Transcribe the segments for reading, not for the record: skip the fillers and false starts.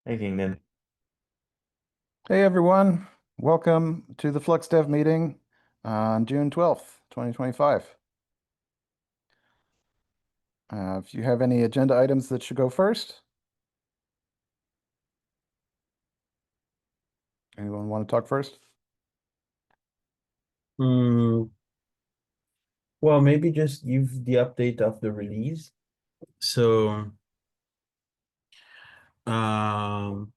Hey, Kingdom. Hey everyone, welcome to the Flux Dev Meeting on June 12th, 2025. If you have any agenda items that should go first, anyone want to talk first? Hmm. Well, maybe just give the update of the release. So, um,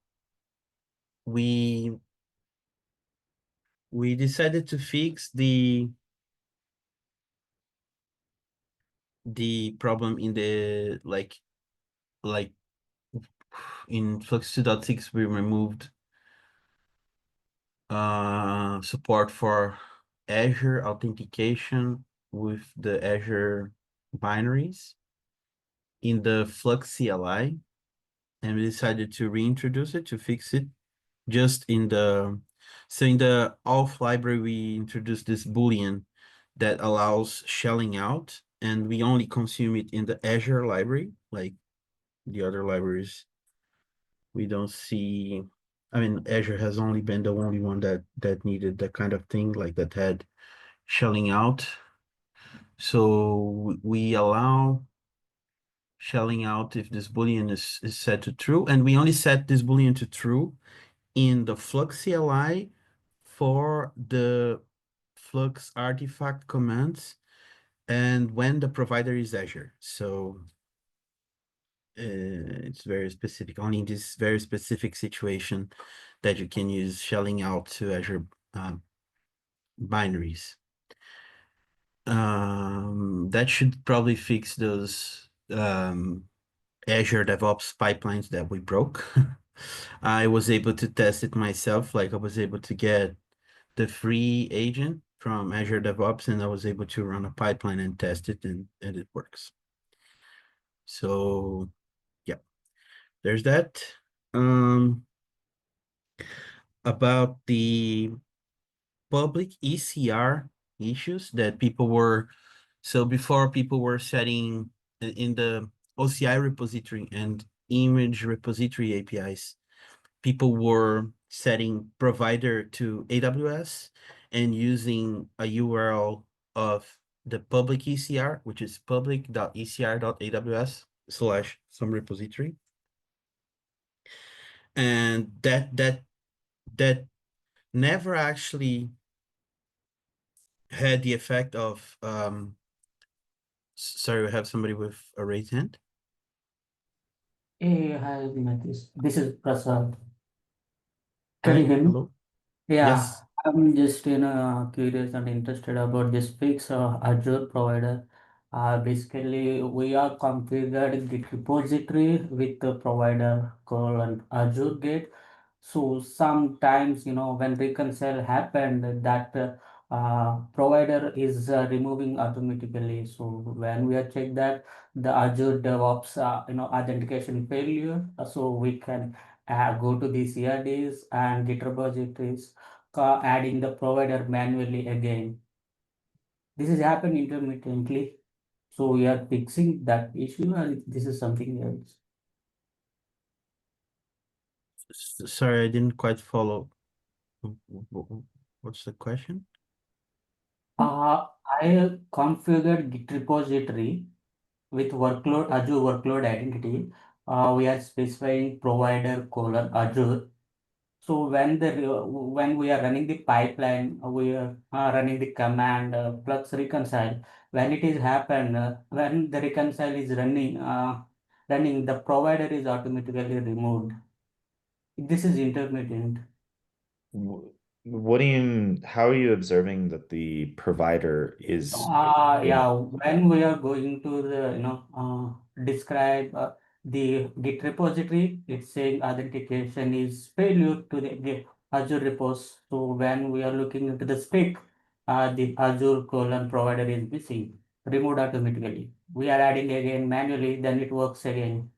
we we decided to fix the problem in the like in Flux 2.6 we removed support for Azure authentication with the Azure binaries in the Flux CLI, and we decided to reintroduce it to fix it just in the so in the auth library we introduced this boolean that allows shelling out, and we only consume it in the Azure library. Like the other libraries we don't see. I mean, Azure has only been the only one that needed that kind of thing, like that had shelling out. So we allow shelling out if this boolean is set to true, and we only set this boolean to true in the Flux CLI for the Flux artifact commands and when the provider is Azure. So it's very specific, only in this very specific situation that you can use shelling out to Azure binaries. That should probably fix those Azure DevOps pipelines that we broke. I was able to test it myself, like I was able to get the free agent from Azure DevOps, and I was able to run a pipeline and test it, and it works. So yeah, there's that. Um, about the public ECR issues that people were, so before people were setting in the OCI repository and image repository APIs, people were setting provider to AWS and using a URL of the public ECR, which is public.ecr.aws slash some repository. And that never actually had the effect of sorry, we have somebody with a raised hand. Hey, hi, Mathis. This is Prasad. Can you Hi, hear me? hello. Yeah, Yes. I'm just curious and interested about this fix Azure provider. Basically, we are configured Git repository with the provider called Azure Gate. So sometimes, when reconcile happened, that provider is removing automatically. So when we are check that the Azure DevOps, authentication failure, so we can go to the CRDs and Git repositories, adding the provider manually again. This is happened intermittently. So we are fixing that issue, and this is something else. Sorry, I didn't quite follow. What's the question? I configured Git repository with workload Azure workload identity. We are specifying provider colon Azure. So when we are running the pipeline, we are running the command flux reconcile. When it is happen, when the reconcile is running, the provider is automatically removed. This is intermittent. What do you, how are you observing that the provider is Yeah, being, when we are going to the, describe the Git repository, it's saying authentication is failure to the Azure repos. So when we are looking into the spec, the Azure colon provider is missing, removed automatically. We are adding again manually, then it works again.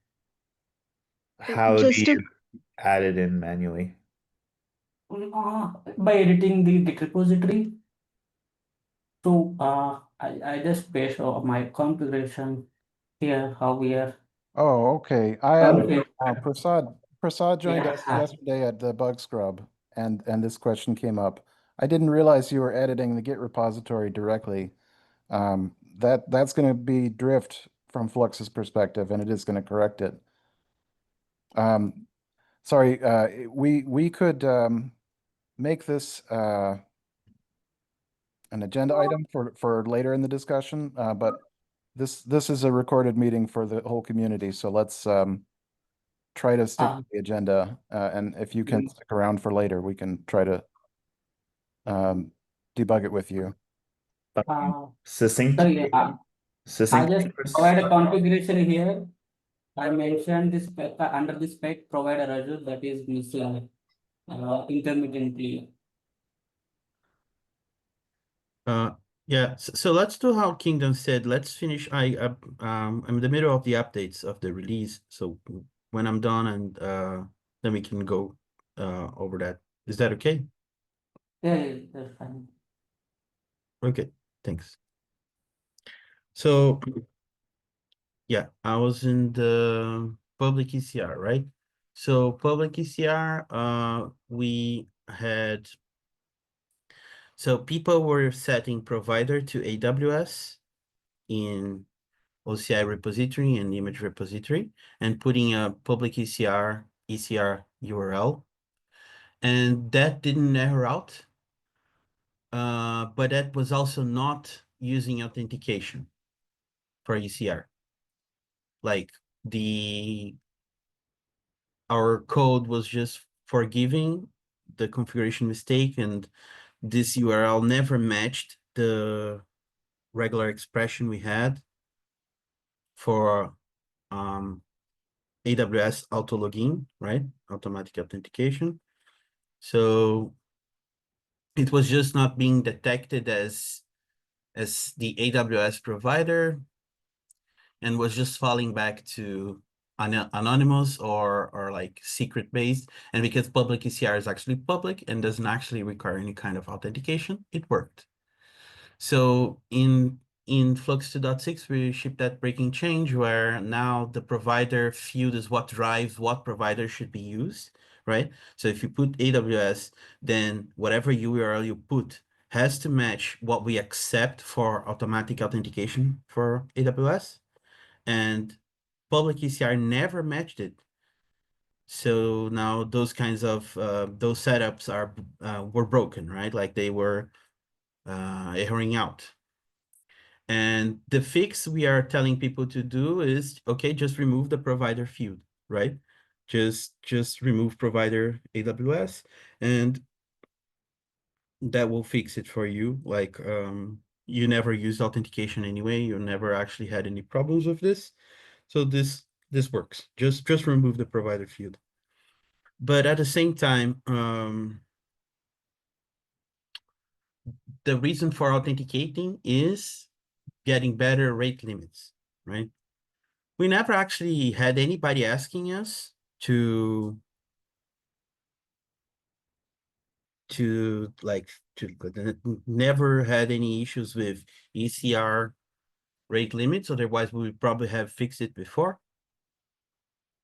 how do Just you a add it in manually? By editing the Git repository. So I just based on my configuration here, how we are. Oh, okay. Okay. Prasad, Prasad joined Yeah, us yesterday at the bug scrub, and this question came up. I didn't realize you were editing the Git repository directly. That's going to be drift from Flux's perspective, and it is going to correct it. Sorry, we could make this an agenda item for later in the discussion, but this is a recorded meeting for the whole community, so let's try to stick to the agenda. And if you can stick around for later, we can try to debug it with you. So yeah, I Succinct just provide a configuration here. I mentioned this spec under the spec provider Azure that is missing intermittently. Yeah, so let's do how Kingdom said. Let's finish. I'm in the middle of the updates of the release, so when I'm done, and then we can go over that. Is that okay? Yeah, that's fine. Okay, thanks. So yeah, I was in the public ECR, right? So public ECR, we had, so people were setting provider to AWS in OCI repository and image repository and putting a public ECR URL. And that didn't error out, but that was also not using authentication for ECR. Like our code was just forgiving the configuration mistake, and this URL never matched the regular expression we had for AWS auto login, right? Automatic authentication. So it was just not being detected as the AWS provider, and was just falling back to anonymous or like secret based. And because public ECR is actually public and doesn't actually require any kind of authentication, it worked. So in Flux 2.6, we shipped that breaking change where now the provider field is what drives what provider should be used, right? So if you put AWS, then whatever URL you put has to match what we accept for automatic authentication for AWS. And public ECR never matched it. So now those kinds of those setups were broken, right? Like they were erroring out. And the fix we are telling people to do is, okay, just remove the provider field, right? Just remove provider AWS, and that will fix it for you. Like you never used authentication anyway. You never actually had any problems with this. So this works. Just remove the provider field. But at the same time, the reason for authenticating is getting better rate limits, right? We never actually had anybody asking us to never had any issues with ECR rate limits. Otherwise, we would probably have fixed it before.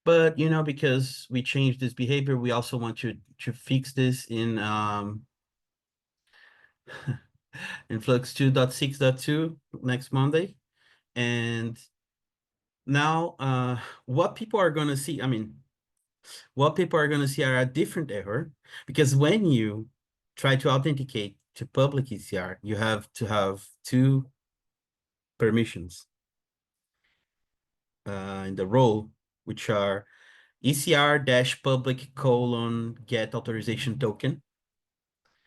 But you know, because we changed this behavior, we also want to fix this in in Flux 2.6.2 next Monday. And now what people are going to see, I mean, what people are going to see are a different error, because when you try to authenticate to public ECR, you have to have two permissions in the role, which are ECR-public get authorization token.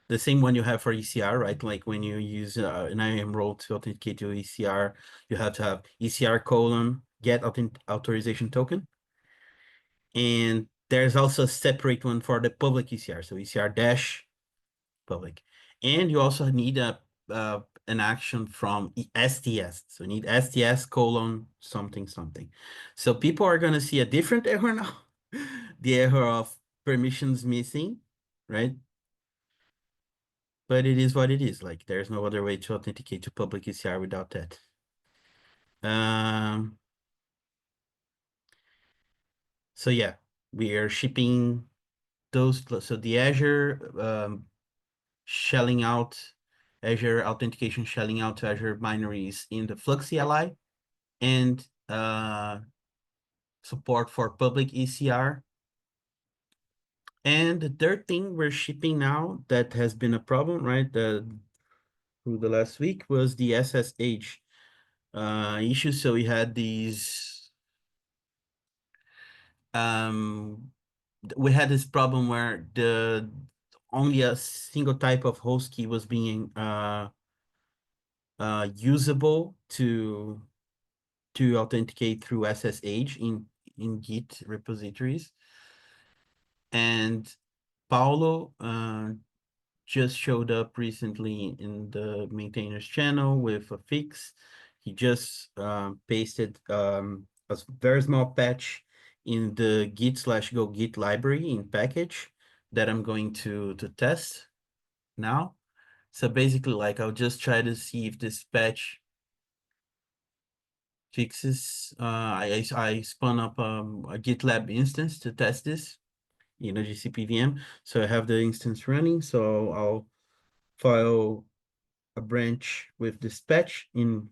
The same one you have for ECR, right? Like when you use an IAM role to authenticate to ECR, you have to have ECR get authorization token. And there's also a separate one for the public ECR, so ECR-public. And you also need an action from STS. So you need STS : something something. So people are going to see a different error now. The error of permissions missing, right? But it is what it is. Like there's no other way to authenticate to public ECR without that. So yeah, we are shipping those. So the Azure shelling out, Azure authentication shelling out to Azure binaries in the Flux CLI, and support for public ECR. And the third thing we're shipping now that has been a problem, right? Through the last week was the SSH issue. So we had these we had this problem where the only a single type of host key was being usable to authenticate through SSH in Git repositories. And Paulo just showed up recently in the maintainers channel with a fix. He just pasted a very small patch in the git/go git library in package that I'm going to test now. So basically, like, I'll just try to see if this patch fixes. I spun up a GitLab instance to test this in a GCP VM. So I have the instance running. So I'll file a branch with this patch in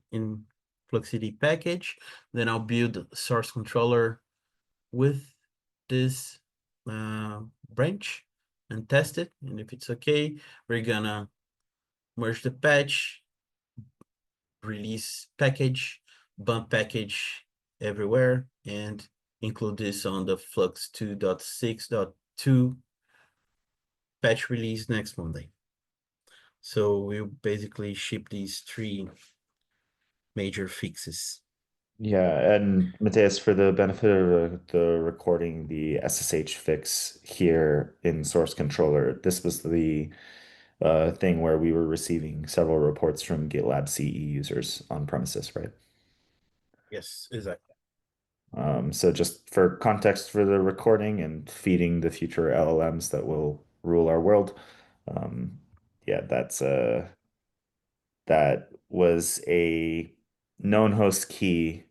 Fluxcd package. Then I'll build a source controller with this branch and test it. And if it's okay, we're gonna merge the patch, release package, bump package everywhere, and include this on the Flux 2.6.2 patch release next Monday. So we'll basically ship these three major fixes. Yeah, and Mateus, for the benefit of the recording, the SSH fix here in source controller, this was the thing where we were receiving several reports from GitLab CE users on premises, right? Yes, exactly. So just for context for the recording and feeding the future LLMs that will rule our world, yeah, that was a known host key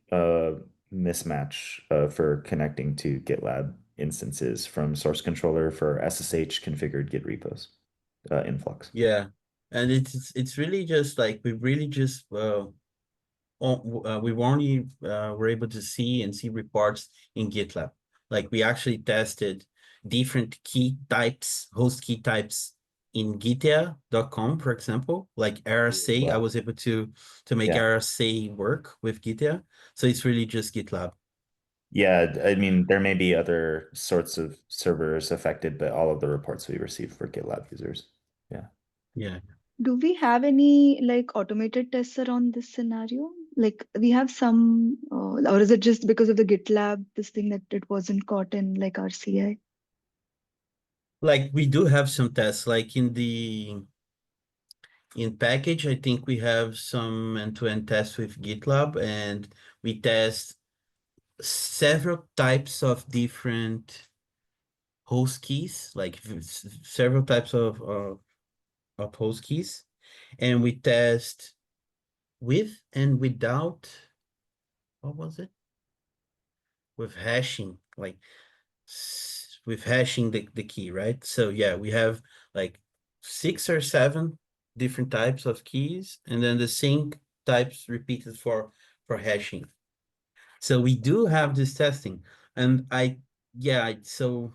mismatch for connecting to GitLab instances from source controller for SSH configured Git repos in Flux. Yeah, and it's really just like we really just we only were able to see and see reports in GitLab. Like we actually tested different key types, host key types in gitea.com, for example, like RSA. I Wow. was able to make Yeah. RSA work with Gitea. So it's really just GitLab. Yeah, I mean, there may be other sorts of servers affected, but all of the reports we received for GitLab users. Yeah. Yeah. Do we have any like automated tests around this scenario? Like we have some, or is it just because of the GitLab, this thing that it wasn't caught in like RCI? Like we do have some tests, like in package, I think we have some end-to-end tests with GitLab, and we test several types of different host keys, like several types of host keys, and we test with and without, what was it? With hashing, like with hashing the key, right? So yeah, we have like 6 or 7 different types of keys, and then the same types repeated for hashing. So we do have this testing, and so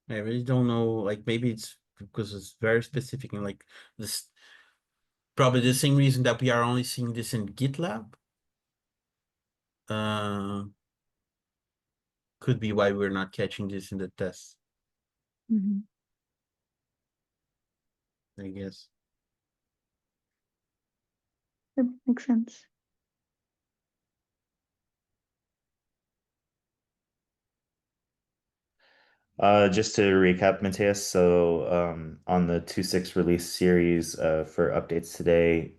I really don't know, like maybe it's because it's very specific and like this, probably the same reason that we are only seeing this in GitLab. Uh, could be why we're not catching this in the tests, Mhm. I guess. That makes sense. Just to recap, Mateus, so on the 2.6 release series for updates today,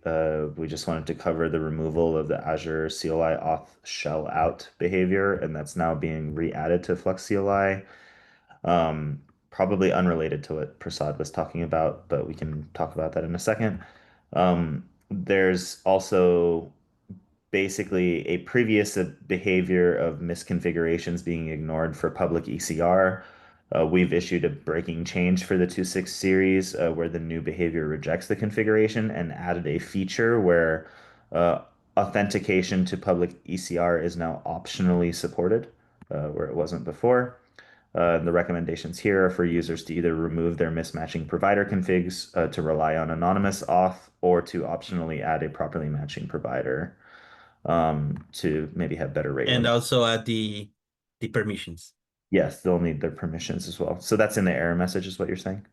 we just wanted to cover the removal of the Azure CLI auth shell out behavior, and that's now being re-added to Flux CLI. Probably unrelated to what Prasad was talking about, but we can talk about that in a second. There's also basically a previous behavior of misconfigurations being ignored for public ECR. We've issued a breaking change for the 2.6 series where the new behavior rejects the configuration and added a feature where authentication to public ECR is now optionally supported, where it wasn't before. The recommendations here are for users to either remove their mismatching provider configs to rely on anonymous auth or to optionally add a properly matching provider to maybe have better rate And limit. also add the permissions. Yes, they'll need their permissions as well. So that's in the error message is what you're saying?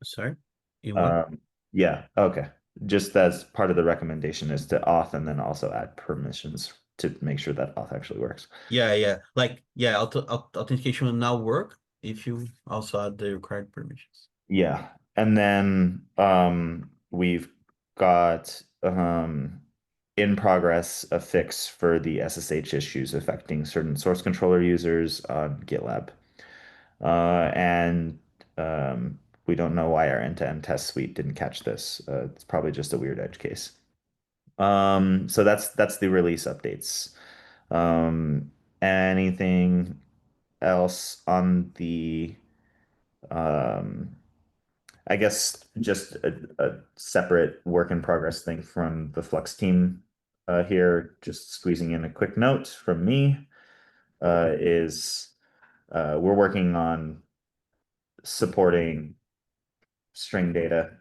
Sorry? In what? Yeah, okay. Just as part of the recommendation is to auth and then also add permissions to make sure that auth actually works. Yeah. Like, yeah, authentication will now work if you also add the required permissions. Yeah. And then we've got in progress a fix for the SSH issues affecting certain source controller users on GitLab. And we don't know why our end-to-end test suite didn't catch this. It's probably just a weird edge case. So that's the release updates. Anything else on the I guess just a separate work in progress thing from the Flux team here, just squeezing in a quick note from me is we're working on supporting string data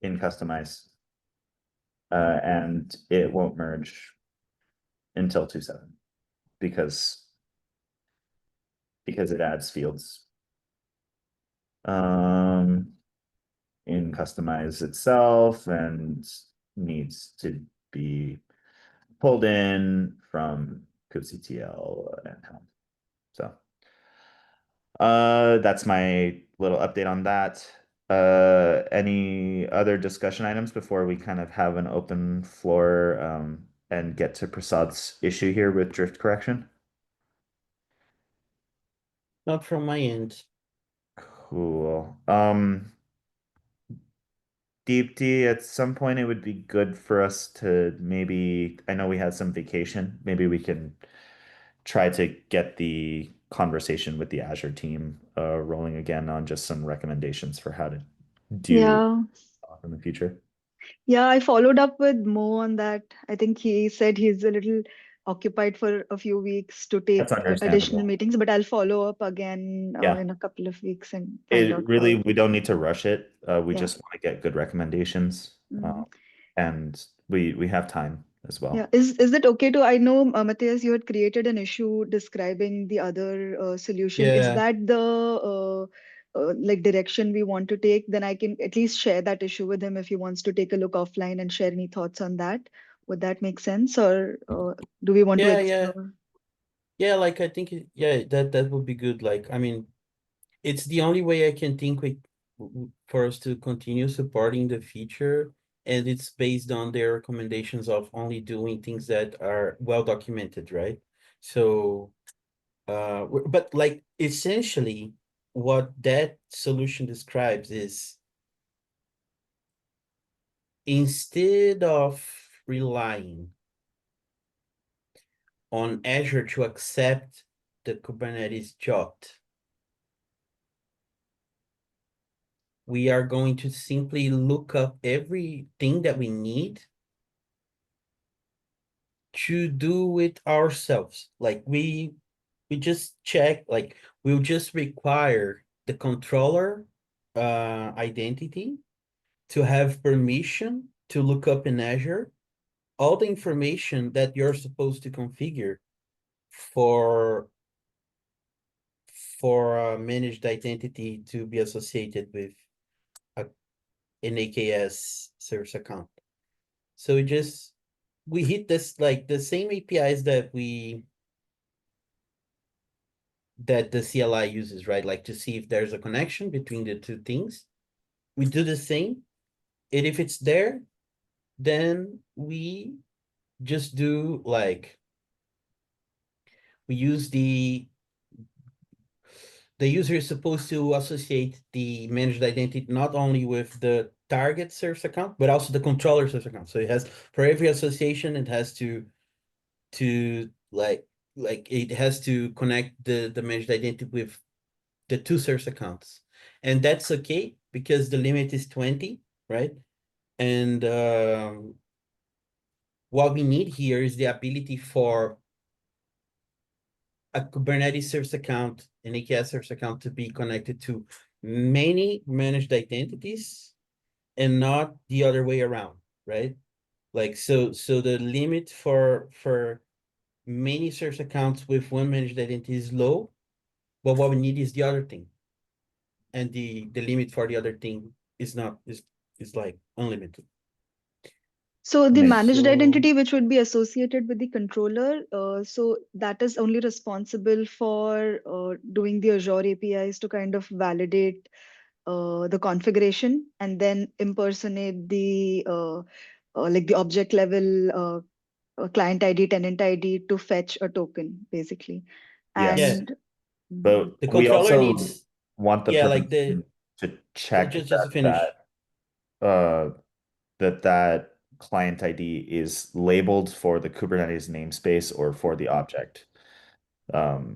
in Customize, and it won't merge until 2.7 because it adds fields in Customize itself and needs to be pulled in from kubectl and helm. So that's my little update on that. Any other discussion items before we kind of have an open floor and get to Prasad's issue here with drift correction? Not from my end. Cool. Deepti, at some point it would be good for us to maybe, I know we had some vacation, maybe we can try to get the conversation with the Azure team rolling again on just some recommendations for how to do Yeah. in the future. Yeah, I followed up with Mo on that. I think he said he's a little occupied for a few weeks to That's take additional understandable. meetings, but I'll follow up again Yeah. in a couple of weeks and find out It really, how. we don't need to rush it. We Yeah. just want to get good recommendations. Mhm. And we have time as well. Yeah, is it okay to, I know, Matthias, you had created an issue describing the other solution. Is Yeah. that the like direction we want to take? Then I can at least share that issue with him if he wants to take a look offline and share any thoughts on that. Would that make sense, or do we want to Yeah. explore? Yeah, like I think that would be good. Like, I mean, it's the only way I can think for us to continue supporting the feature, and it's based on their recommendations of only doing things that are well documented, right? So, but like essentially, what that solution describes is instead of relying on Azure to accept the Kubernetes JOT, we are going to simply look up everything that we need to do it ourselves. Like we just check, like we'll just require the controller identity to have permission to look up in Azure all the information that you're supposed to configure for managed identity to be associated with an AKS service account. So we hit this like the same APIs that the CLI uses, right? Like to see if there's a connection between the two things. We do the same, and if it's there, then we just do like we use the user is supposed to associate the managed identity not only with the target service account, but also the controller service account. So it has, for every association, it has to like it has to connect the managed identity with the two service accounts. And that's okay because the limit is 20, right? And what we need here is the ability for a Kubernetes service account, an AKS service account, to be connected to many managed identities and not the other way around, right? Like so the limit for many service accounts with one managed identity is low, but what we need is the other thing. And the limit for the other thing is not is like unlimited. So the Nice. managed So identity, which would be associated with the controller, so that is only responsible for doing the Azure APIs to kind of validate the configuration and then impersonate the like the object level client ID, tenant ID to fetch a token, basically. Yes, And but the we controller also needs, want the yeah, like permission to check just to finish. uh that client ID is labeled for the Kubernetes namespace or for the object.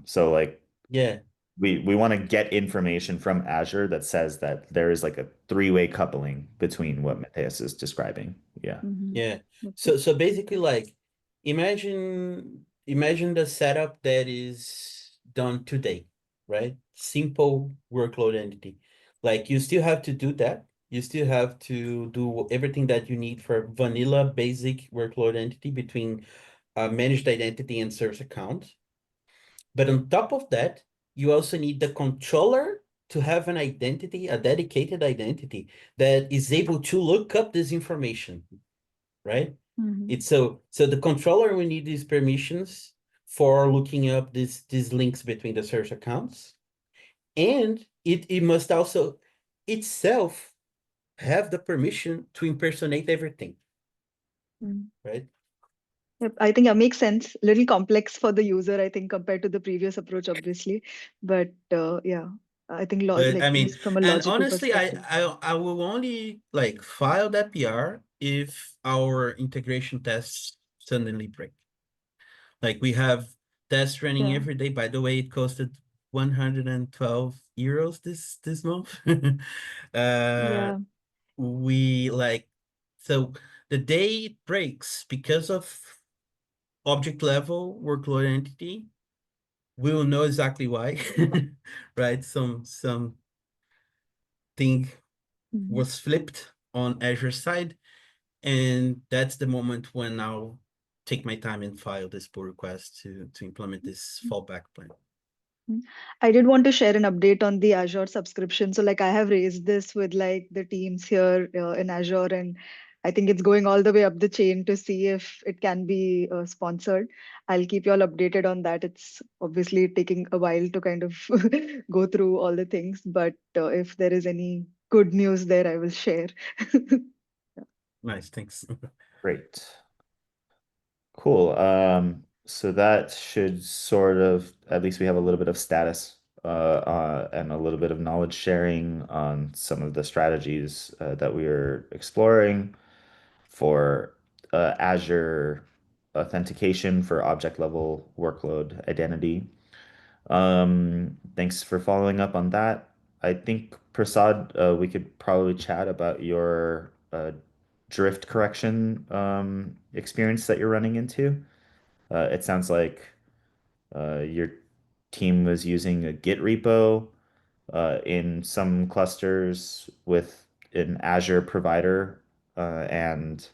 So like Yeah, we want to get information from Azure that says that there is like a three-way coupling between what Matthias is describing. Yeah. mhm. yeah. Okay. So basically, like, imagine the setup that is done today, right? Simple workload entity. Like, you still have to do that. You still have to do everything that you need for vanilla basic workload entity between managed identity and service account. But on top of that, you also need the controller to have an identity, a dedicated identity that is able to look up this information, right? Mhm. It's so the controller will need these permissions for looking up these links between the service accounts, and it must also itself have the permission to impersonate everything, Mm. right? Yep, I think that makes sense. A little complex for the user, I think, compared to the previous approach, obviously. But yeah, I think But I like mean, just from a and logical honestly, perspective. I will only like file that PR if our integration tests suddenly break. Like, we have tests running Yeah. every day. By the way, it costed 112 euros this month. uh Yeah. we like, so the day it breaks because of object level workload entity, we will know exactly why. Right? Something Mhm. was flipped on Azure side, and that's the moment when I'll take my time and file this pull request to implement this fallback plan. Mm. I did want to share an update on the Azure subscription. So like I have raised this with like the teams here in Azure, and I think it's going all the way up the chain to see if it can be sponsored. I'll keep you all updated on that. It's obviously taking a while to kind of go through all the things, but if there is any good news there, I will share. Nice, thanks. Great. Cool. So that should sort of, at least we have a little bit of status and a little bit of knowledge sharing on some of the strategies that we are exploring for Azure authentication for object level workload identity. Thanks for following up on that. I think, Prasad, we could probably chat about your drift correction experience that you're running into. It sounds like your team was using a Git repo in some clusters with an Azure provider, and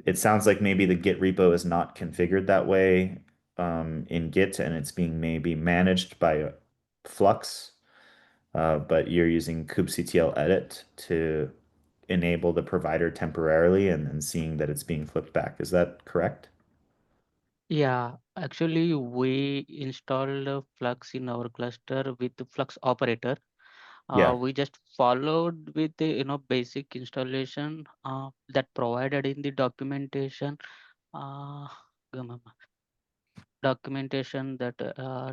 it sounds like maybe the Git repo is not configured that way in Git, and it's being maybe managed by Flux, but you're using kubectl edit to enable the provider temporarily and seeing that it's being flipped back. Is that correct? Yeah, actually, we installed Flux in our cluster with the Flux operator. Yeah. We just followed with the basic installation that provided in the documentation. Uh, documentation that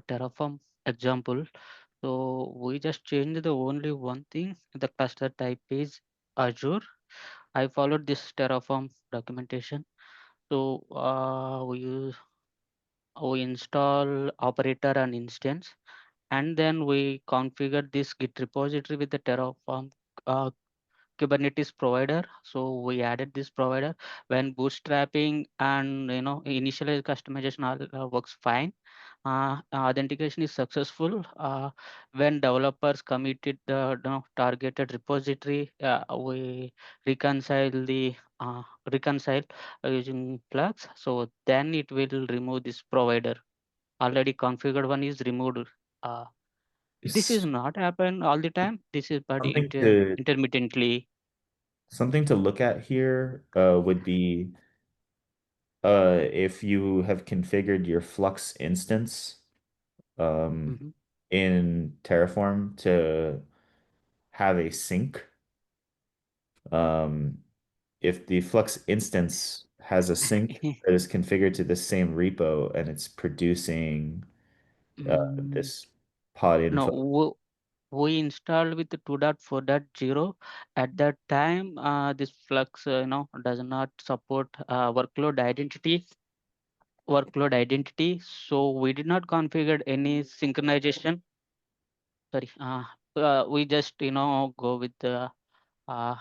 Terraform example. So we just changed the only one thing. The cluster type is Azure. I followed this Terraform documentation. So we install operator and instance, and then we configure this Git repository with the Terraform uh, Kubernetes provider. So we added this provider when bootstrapping and initial customization all works fine. Authentication is successful when developers committed the targeted repository. We reconcile the reconcile using Flux. So then it will remove this provider. Already configured one is removed. Uh, this is S- not happen all the time. This is but Something to intermittently. something to look at here would be if you have configured your Flux instance um, Mhm. in Terraform to have a sync. Um, if the Flux instance has a sync that is configured to the same repo and it's producing Mm, this pod no, info. we installed with the 2.4.0. At that time, this Flux, does not support workload identity. So we did not configure any synchronization. Sorry, we just go with the uh,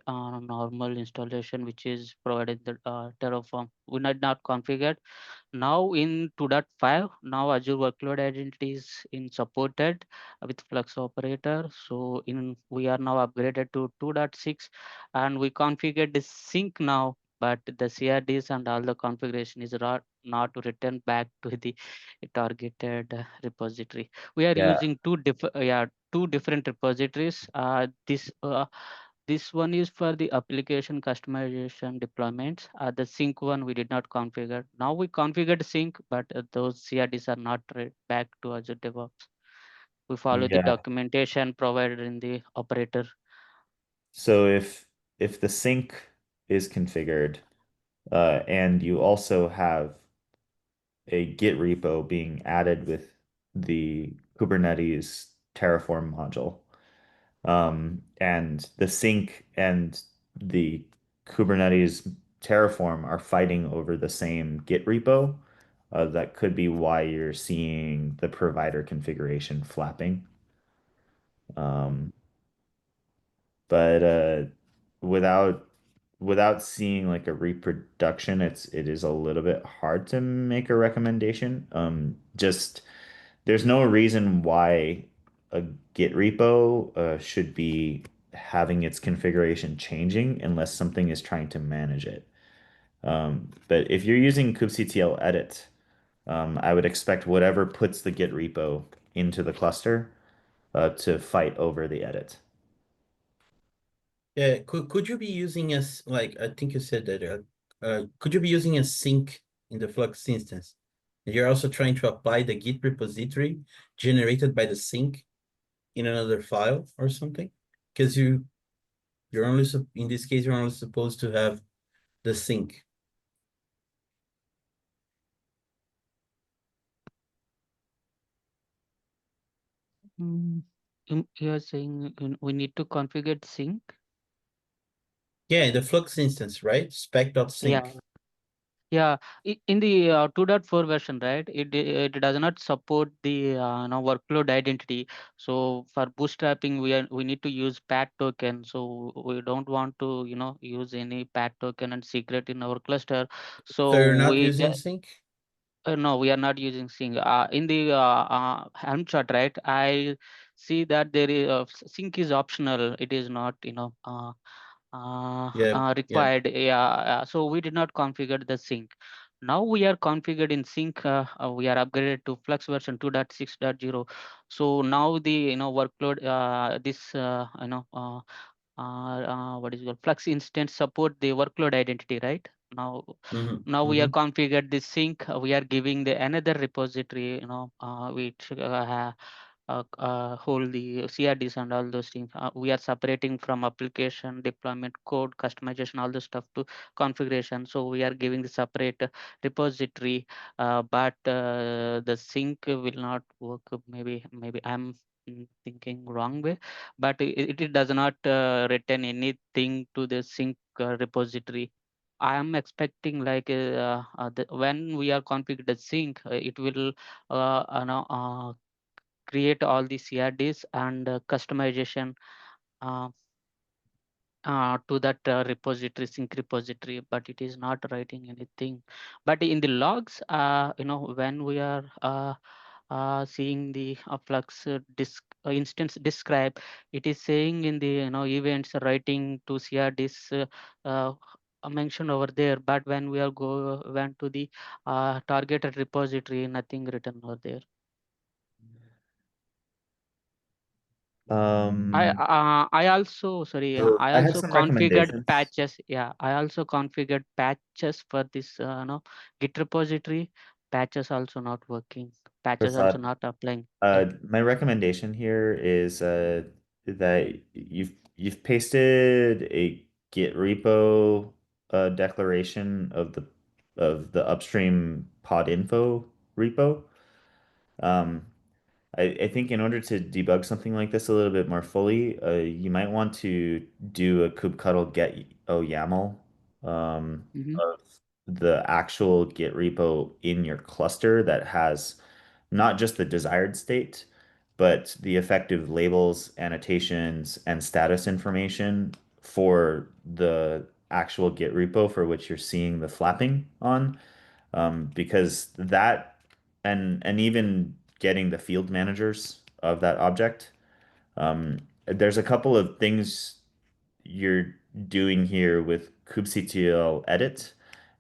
normal installation which is provided the Terraform. We did not configure. Now in 2.5, now Azure Workload Identity is in supported with Flux operator. So in we are now upgraded to 2.6, and we configured the sync now, but the CRDs and all the configuration is not to return back to the targeted repository. We are Yeah. using two different repositories. This one is for the application customization deployments. The sync one we did not configure. Now we configured sync, but those CRDs are not read back to Azure DevOps. We follow the Yeah. documentation provided in the operator. So if the sync is configured, and you also have a Git repo being added with the Kubernetes Terraform module, and the sync and the Kubernetes Terraform are fighting over the same Git repo, that could be why you're seeing the provider configuration flapping. Um, but without without seeing like a reproduction, it is a little bit hard to make a recommendation. Just there's no reason why a Git repo should be having its configuration changing unless something is trying to manage it. But if you're using kubectl edit, I would expect whatever puts the Git repo into the cluster to fight over the edit. Yeah, could you be using as like I think you said that could you be using a sync in the Flux instance? And you're also trying to apply the Git repository generated by the sync in another file or something? Because you're only in this case you're only supposed to have the sync. Mm, you're saying we need to configure sync? Yeah, in the Flux instance, right? Yeah. Spec.sync. Yeah, in the 2.4 version, right? It does not support the workload identity. So for bootstrapping, we need to use PAT token. So we don't want to use any PAT token and secret in our cluster. So you're So not using sync? no, we are not using sync. In the Helm chart, right? I see that there is sync is optional. It is not Yeah, yeah. required. Yeah, so we did not configure the sync. Now we are configured in sync. We are upgraded to Flux version 2.6.0. So now the workload this what is it called? Flux instance support the workload identity, right? Now we are configured the sync. We are giving the another repository which hold the CRDs and all those things. We are separating from application deployment, code customization, all the stuff to configuration. So we are giving the separate repository, but the sync will not work. Maybe I'm thinking wrong way, but it does not return anything to the sync repository. I am expecting like when we are configured the sync, it will create all the CRDs and customization uh, to that repository, sync repository, but it is not writing anything. But in the logs, when we are seeing the Flux instance describe, it is saying in the events writing to CRDs mentioned over there. But when we are went to the targeted repository, nothing written over there. I also So I I have also some configured recommendations. patches. Yeah, I also configured patches for this Git repository. Patches also not working. Patches also Prasad, not applying. Yeah. my recommendation here is that you've pasted a Git repo declaration of the upstream pod info repo. Um, I think in order to debug something like this a little bit more fully, you might want to do a kubectl get YAML Mm-hmm. of the actual Git repo in your cluster that has not just the desired state, but the effective labels, annotations, and status information for the actual Git repo for which you're seeing the flapping on, because that and even getting the field managers of that object. There's a couple of things you're doing here with kubectl edit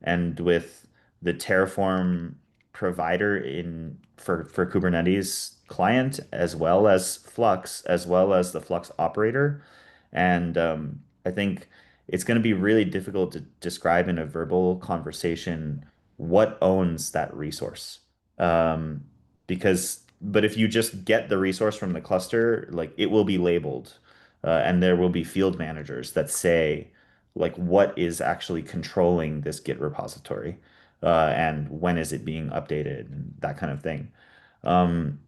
and with the Terraform provider in for Kubernetes client, as well as Flux, as well as the Flux operator. And I think it's going to be really difficult to describe in a verbal conversation what owns that resource. Um, but if you just get the resource from the cluster, like it will be labeled, and there will be field managers that say, like, what is actually controlling this Git repository, and when is it being updated, and that kind of thing. Um,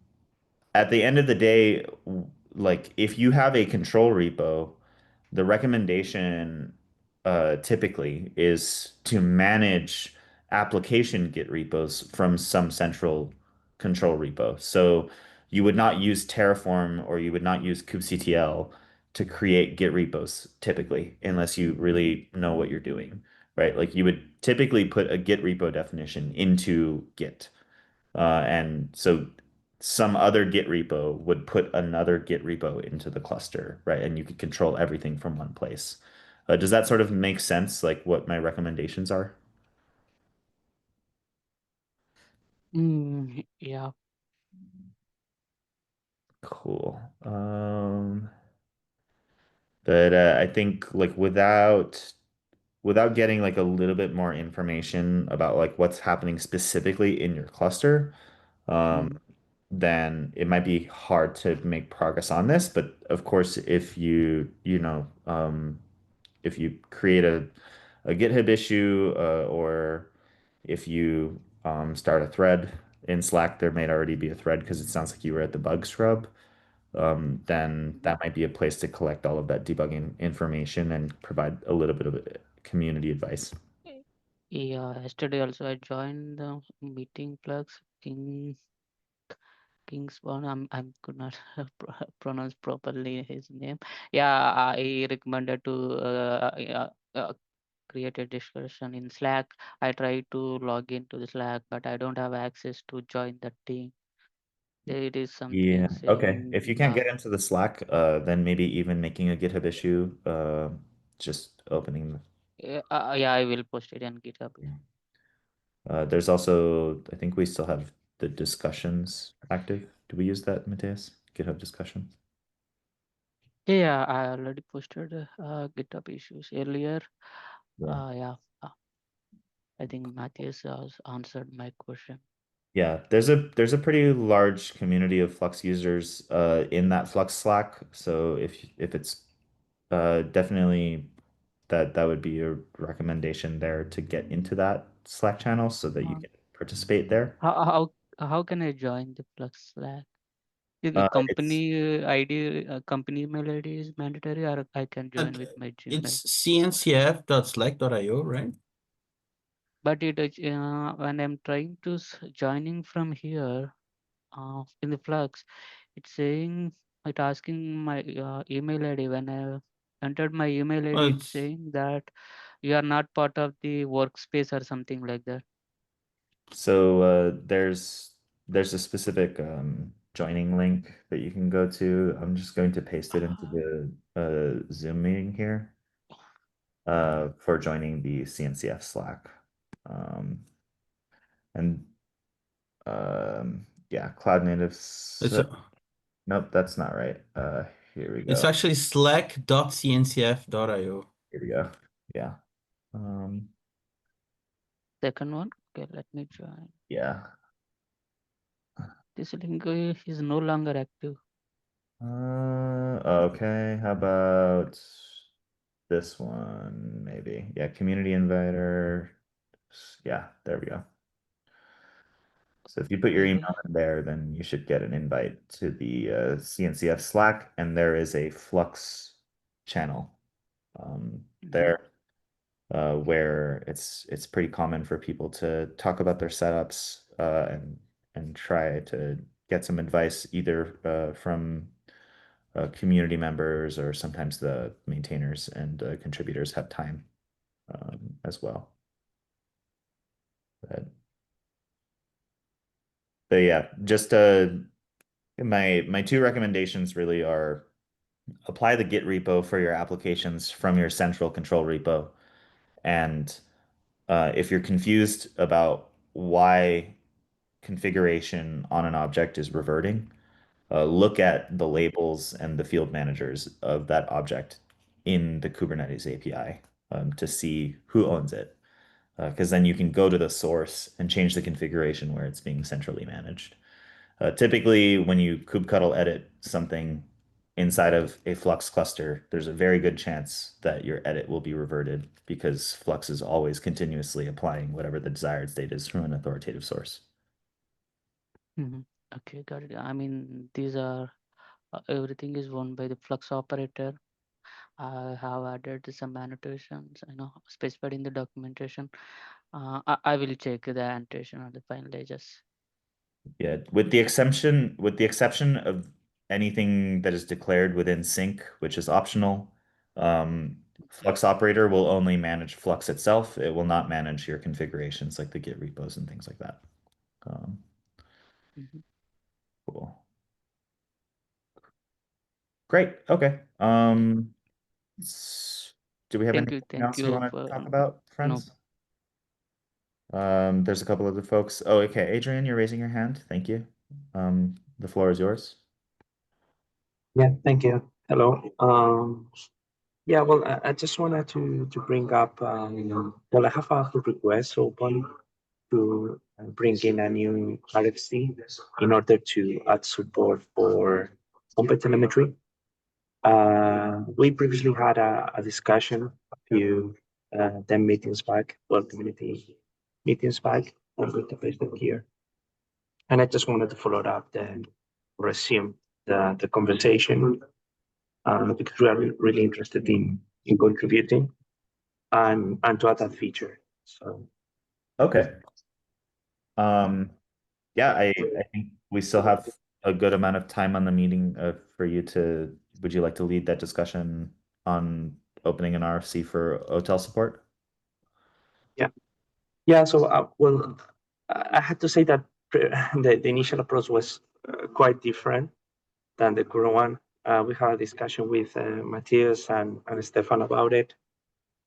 at the end of the day, like if you have a control repo, the recommendation typically is to manage application Git repos from some central control repo. So you would not use Terraform or you would not use kubectl to create Git repos typically, unless you really know what you're doing, right? Like you would typically put a Git repo definition into Git. And so some other Git repo would put another Git repo into the cluster, right? And you could control everything from one place. Does that sort of make sense, like what my recommendations are? Yeah. Cool. But I think like without getting like a little bit more information about like what's happening specifically in your cluster, um, Mm. then it might be hard to make progress on this. But of course, if if you create a GitHub issue, or if you start a thread in Slack, there might already be a thread because it sounds like you were at the bug scrub. Then that might be a place to collect all of that debugging information and provide a little bit of community advice. Yeah, yesterday also I joined the meeting Flux Kingsborn. I could not pronounce properly his name. Yeah, I recommended to create a discussion in Slack. I tried to log into the Slack, but I don't have access to join the team. It is Yeah. something Okay. saying, If you can't get into the Slack, then maybe even making a GitHub issue, just opening. yeah, I will post it on GitHub. There's also, I think we still have the discussions active. Do we use that, Mateus? GitHub discussions? Yeah, I already posted GitHub issues earlier. Yeah. Yeah, I think Matthias has answered my question. Yeah, there's a pretty large community of Flux users in that Flux Slack. So if it's definitely that would be a recommendation there to get into that Slack channel so that you Uh, can participate there. how can I join the Flux Slack? Is the It's company ID, company email ID is mandatory, or I can join with my Gmail? It's cncf.slack.io, right? But when I'm trying to joining from here, in the Flux, it's saying it asking my email ID. When I entered my email Well, ID, it's saying that you are not part of the workspace or something like that. so there's a specific joining link that you can go to. I'm just going to paste it into the Zoom meeting here for joining the CNCF Slack. And yeah, cloud natives. it's Nope, that's not right. Here we it's go. actually slack.cncf.io. Here we go. Yeah. Um, Second one, okay, let me join. yeah. This link is no longer active. Okay. How about this one? Maybe. Yeah, community inviter. Yeah, there we go. So if you put your Okay. email in there, then you should get an invite to the CNCF Slack, and there is a Flux channel there where it's pretty common for people to talk about their setups and try to get some advice either from community members or sometimes the maintainers and contributors have time as well. But, but yeah, just my two recommendations really are apply the Git repo for your applications from your central control repo. And if you're confused about why configuration on an object is reverting, look at the labels and the field managers of that object in the Kubernetes API to see who owns it. Because then you can go to the source and change the configuration where it's being centrally managed. Typically, when you kubectl edit something inside of a Flux cluster, there's a very good chance that your edit will be reverted because Flux is always continuously applying whatever the desired state is from an authoritative source. Okay, got it. I mean, these are everything is owned by the Flux operator. I have added some annotations, specified in the documentation. I will check the annotation on the final edges. Yeah, with the exception of anything that is declared within sync, which is optional, Flux operator will only manage Flux itself. It will not manage your configurations like the Git repos and things like that. Um, Mhm. cool. Great. Okay. Do we have anything Thank else you you want to for talk about, no. friends? There's a couple other folks. Oh, okay. Adrian, you're raising your hand. Thank you. The floor is yours. Yeah, thank you. Hello. Yeah, well, I just wanted to bring up, well, I have a pull request open to bring in a new RFC in order to add support for open telemetry. We previously had a discussion a few 10 meetings back, well, community meetings back. I'm going to paste it here. And I just wanted to follow it up and resume the conversation because we are really interested in contributing and to add that feature. So Okay. Yeah, I think we still have a good amount of time on the meeting for you to, would you like to lead that discussion on opening an RFC for hotel support? yeah, so well, I had to say that the initial approach was quite different than the current one. We had a discussion with Matthias and Stefan about it.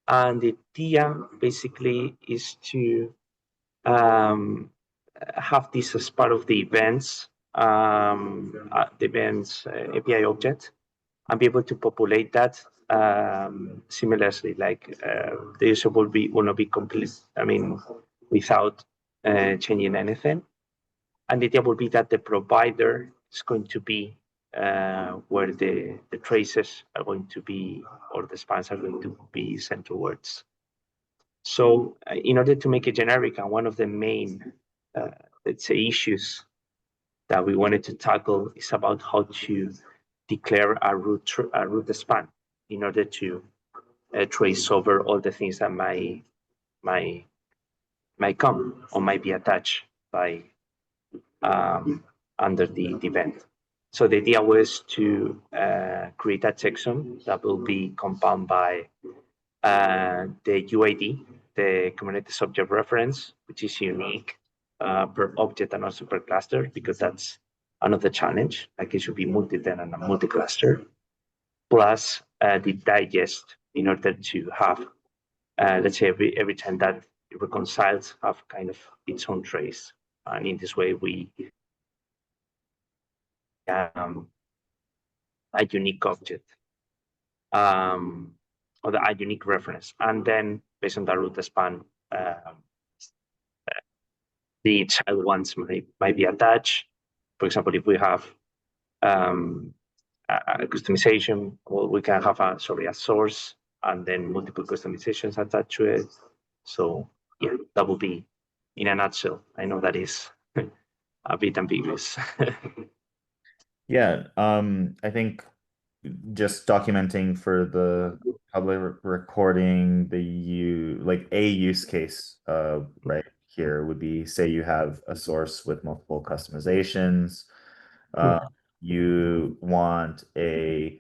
And the idea basically is to have this as part of the events API object and be able to populate that similarly, like the user will not be complete. I mean, without changing anything. And the idea will be that the provider is going to be where the traces are going to be, or the spans are going to be sent towards. So in order to make it generic, and one of the main, let's say, issues that we wanted to tackle is about how to declare a root span in order to trace over all the things that might come or might be attached by under the event. So the idea was to create a checksum that will be compounded by the UID, the Kubernetes Object Reference, which is unique per object and also per cluster, because that's another challenge. Like it should be multi-tenant and multi-cluster, plus the digest in order to have, let's say, every time that it reconciles, have kind of its own trace. And in this way, we a unique object or a unique reference. And then based on the root span, the child ones might be attached. For example, if we have a customization, well, we can have a source and then multiple customizations attached to it. So yeah, that would be in a nutshell. I know that is a bit ambiguous. Yeah, I think just documenting for the public recording like a use case right here would be, say you have a source with multiple customizations. Uh, you want a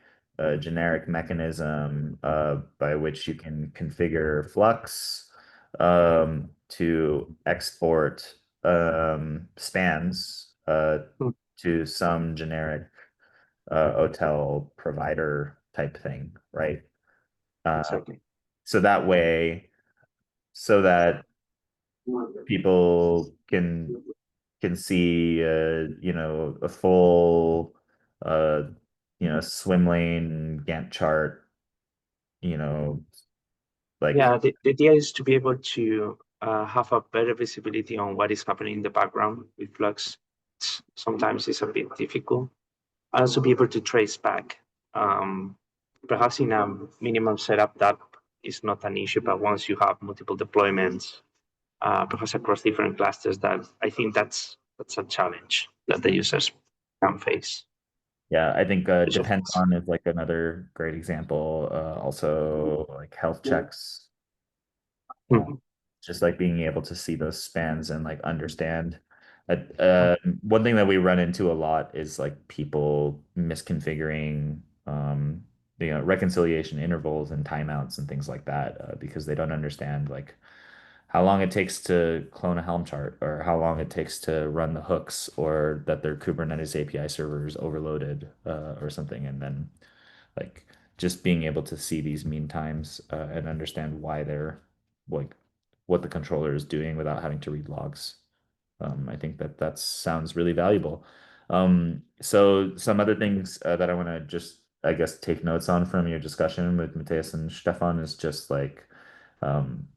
generic mechanism by which you can configure Flux to export spans to some generic hotel provider type thing, right? Exactly. So that way, so that people can see a full swim lane Gantt chart, like Yeah, the idea is to be able to have a better visibility on what is happening in the background with Flux. Sometimes it's a bit difficult. And also be able to trace back. Perhaps in a minimum setup, that is not an issue, but once you have multiple deployments, perhaps across different clusters, that I think that's a challenge that the users can face. yeah, I think depends on is like another great example. Also like health checks. Just like being able to see those spans and like understand. One thing that we run into a lot is like people misconfiguring reconciliation intervals and timeouts and things like that because they don't understand like how long it takes to clone a Helm chart or how long it takes to run the hooks or that their Kubernetes API server is overloaded or something. And then like just being able to see these mean times and understand why they're like what the controller is doing without having to read logs. I think that sounds really valuable. So some other things that I want to just, I guess, take notes on from your discussion with Matthias and Stefan is just like um,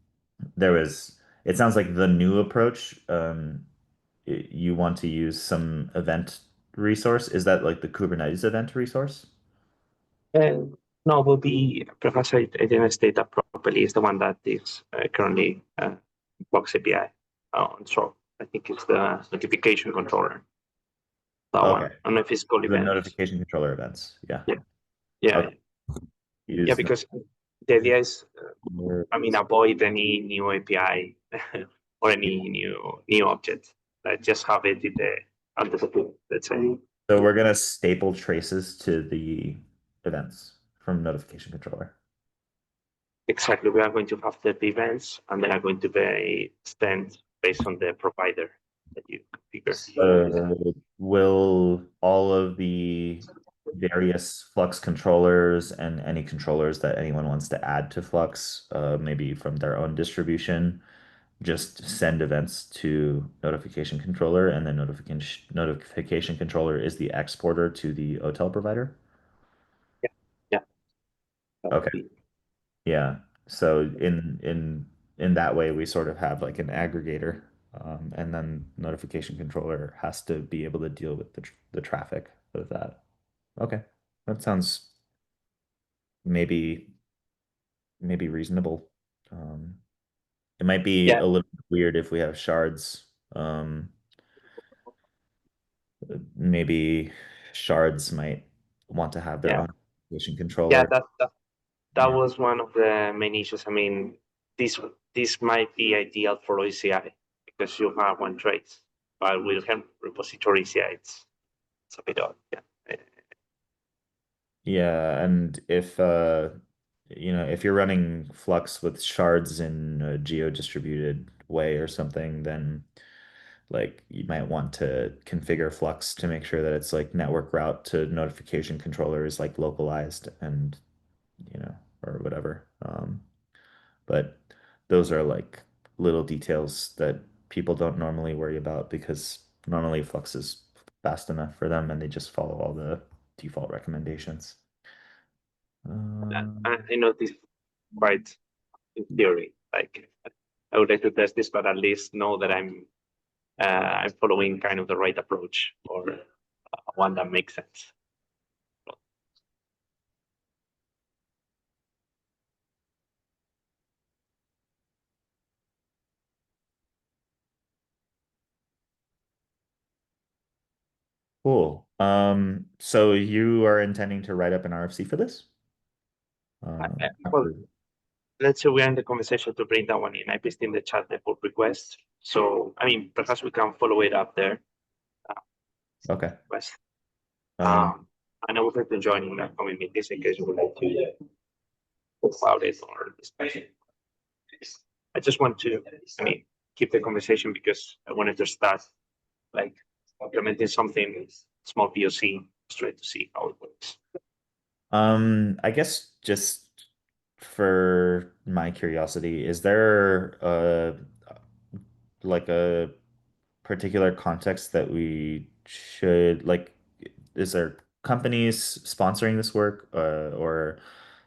it sounds like the new approach, you want to use some event resource. Is that like the Kubernetes event resource? No, will be, perhaps I didn't state that properly, is the one that is currently Box API on. So I think it's the notification controller. That one. I don't know if it's called The events. notification controller events. Yeah. Yeah. Okay. Yeah, because the idea is, avoid any new API or any new object. Just have it in the under the hood, let's say. So we're gonna staple traces to the events from notification controller. Exactly. We are going to have the events, and they are going to be spent based on the provider that you configure. Will all of the various Flux controllers and any controllers that anyone wants to add to Flux, maybe from their own distribution, just send events to notification controller, and then notification controller is the exporter to the hotel provider? Yeah. Okay. Yeah. So in that way, we sort of have like an aggregator And then notification controller has to be able to deal with the traffic of that. Okay, that sounds maybe reasonable. It might be Yeah, a little weird if we have shards. Maybe shards might want to have their yeah, own notification yeah. controller. That Yeah. was one of the main issues. I mean, this might be ideal for OCI because you have one trace, but with Helm repository OCI, it's a bit odd. Yeah. Yeah, and if if you're running Flux with shards in a geo-distributed way or something, then like you might want to configure Flux to make sure that it's like network route to notification controller is like localized and or whatever. But those are like little details that people don't normally worry about because normally Flux is fast enough for them and they just follow all the default recommendations. I know this quite in theory. Like I would like to test this, but at least know that I'm following kind of the right approach or one that makes sense. Cool. So you are intending to write up an RFC for this? Well, After- let's say we're in the conversation to bring that one in. I pasted in the chat the pull request. So, I mean, perhaps we can follow it up there. okay. Request. Um, And I would like to join in that coming meetings in case you would like to talk about it or discuss it. I just want to, I mean, keep the conversation because I wanted to start like implementing something small POC straight to see how it works. I guess just for my curiosity, is there like a particular context that we should like, is there companies sponsoring this work or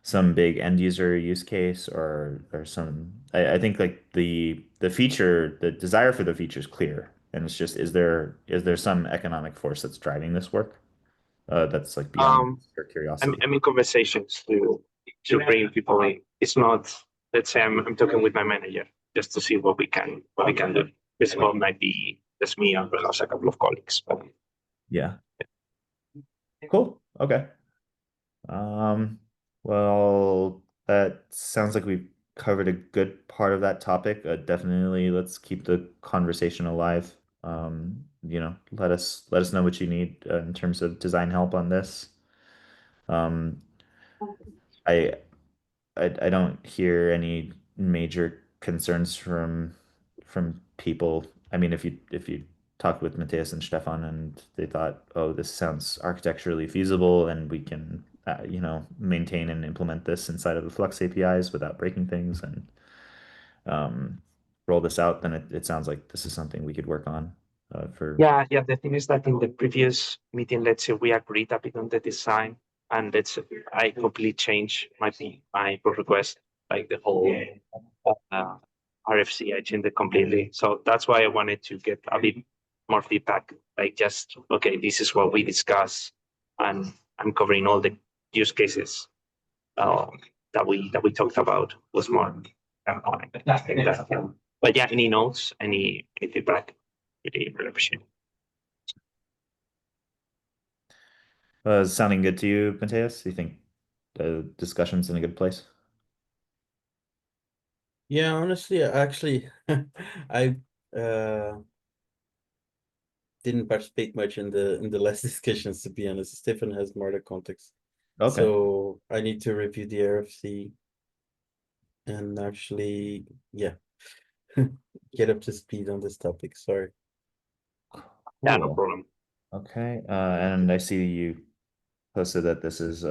some big end user use case or some I think like the feature, the desire for the feature is clear. And it's just is there some economic force that's driving this work? That's like beyond your curiosity. I'm in conversations to bring people in. It's not, let's say I'm talking with my manager just to see what we can do. This one might be just me and perhaps a couple of colleagues. But Yeah. Cool. Okay. Um, well, that sounds like we've covered a good part of that topic. Definitely, let's keep the conversation alive. Let us know what you need in terms of design help on this. Um, I I don't hear any major concerns from people. I mean, if you talked with Matthias and Stefan and they thought, oh, this sounds architecturally feasible and we can, maintain and implement this inside of the Flux APIs without breaking things and um, roll this out, then it sounds like this is something we could work on for. yeah. The thing is that in the previous meeting, let's say we agreed a bit on the design, and I completely changed my pull request, like the whole RFC. I changed it completely. So that's why I wanted to get a bit more feedback. Like just okay, this is what we discussed, and I'm covering all the use cases that we talked about. Was more. I think that, but yeah, any notes, any feedback, really appreciate it. Sounding good to you, Matthias? You think the discussion's in a good place? Yeah, honestly, actually, I uh didn't participate much in the last discussions, to be honest. Stefan has more the context. Okay. So I need to review the RFC and actually, yeah, get up to speed on this topic. Sorry. Yeah, no Cool. problem. Okay. And I see you posted that this is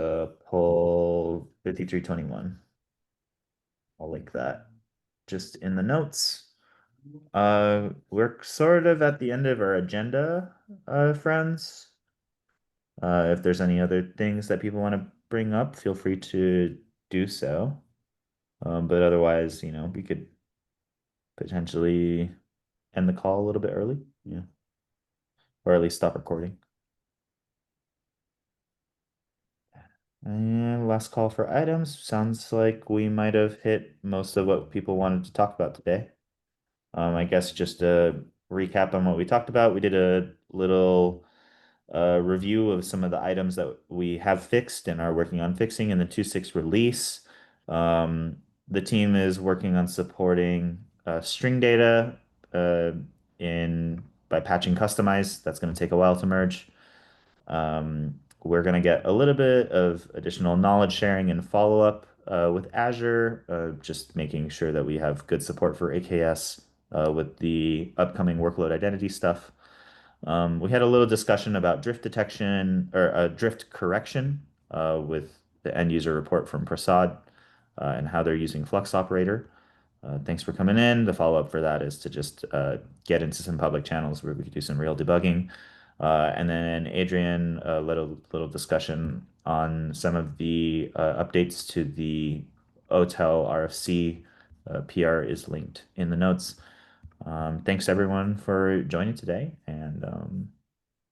poll 5321. I'll link that just in the notes. We're sort of at the end of our agenda, friends. If there's any other things that people want to bring up, feel free to do so. But otherwise, we could potentially end the call a little bit early. Yeah. Or at least stop recording. And last call for items. Sounds like we might have hit most of what people wanted to talk about today. I guess just to recap on what we talked about, we did a little review of some of the items that we have fixed and are working on fixing in the 2.6 release. The team is working on supporting string data by patching customize. That's going to take a while to merge. We're going to get a little bit of additional knowledge sharing and follow-up with Azure, just making sure that we have good support for AKS with the upcoming workload identity stuff. We had a little discussion about drift detection or drift correction with the end user report from Prasad and how they're using Flux Operator. Thanks for coming in. The follow-up for that is to just get into some public channels where we could do some real debugging. And then Adrian led a little discussion on some of the updates to the OTel RFC. PR is linked in the notes. Thanks everyone for joining today. And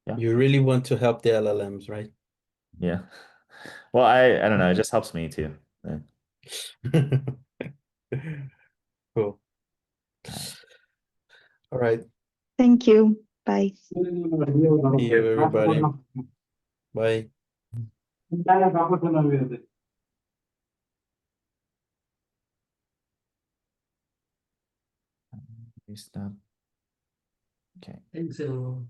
yeah. You really want to help the LLMs, right? Yeah. Well, I don't know. It just helps me too. Cool. All right. Thank you. Bye. See you, everybody. Bye. Stop. Okay. Thanks, everyone.